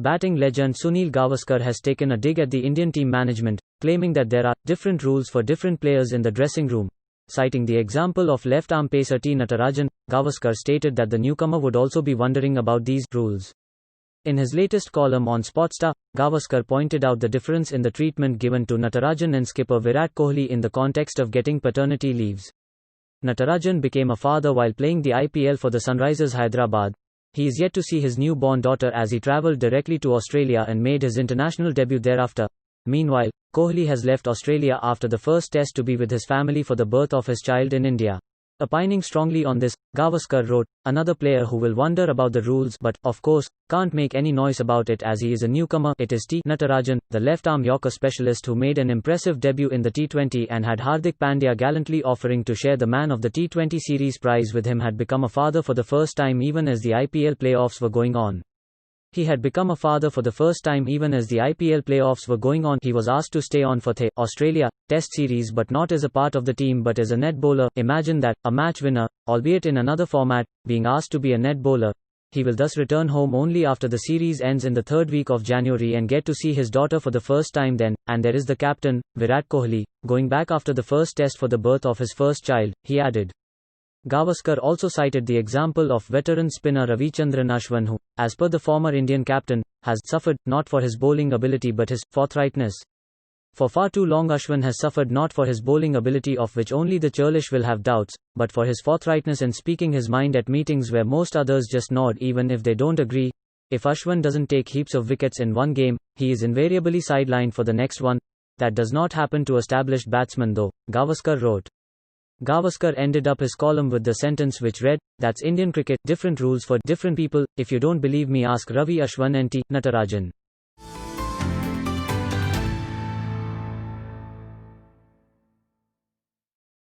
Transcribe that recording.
Batting legend Sunil Gavaskar has taken a dig at the Indian team management, claiming that there are different rules for different players in the dressing room. Citing the example of left-arm pacer T. Natarajan, Gavaskar stated that the newcomer would also be wondering about these rules. In his latest column on Sportstar, Gavaskar pointed out the difference in the treatment given to Natarajan and skipper Virat Kohli in the context of getting paternity leaves. Natarajan became a father while playing the IPL for the Sunrisers Hyderabad. He is yet to see his newborn daughter as he travelled directly to Australia and made his international debut thereafter. Meanwhile, Kohli has left Australia after the first test to be with his family for the birth of his child in India. Opining strongly on this, Gavaskar wrote, "Another player who will wonder about the rules but, of course, can't make any noise about it as he is a newcomer. It is T. Natarajan, the left-arm Yorker specialist who made an impressive debut in the T20 and had Hardik Pandya gallantly offering to share the Man of the T20 series prize with him, had become a father for the first time even as the IPL playoffs were going on. He had become a father for the first time even as the IPL playoffs were going on. He was asked to stay on for the Australia Test series but not as a part of the team but as a net bowler. Imagine that, a match winner, albeit in another format, being asked to be a net bowler. He will thus return home only after the series ends in the third week of January and get to see his daughter for the first time then. And there is the captain, Virat Kohli, going back after the first test for the birth of his first child," he added. Gavaskar also cited the example of veteran spinner Ravichandran Ashwin who, as per the former Indian captain, has suffered, not for his bowling ability but his forthrightness. For far too long Ashwin has suffered not for his bowling ability, of which only the churlish will have doubts, but for his forthrightness in speaking his mind at meetings where most others just nod even if they don't agree. If Ashwin doesn't take heaps of wickets in one game, he is invariably sidelined for the next one. That does not happen to established batsmen though, Gavaskar wrote. Gavaskar ended up his column with the sentence which read, "That's Indian cricket, different rules for different people. If you don't believe me, ask Ravi Ashwin and T. Natarajan."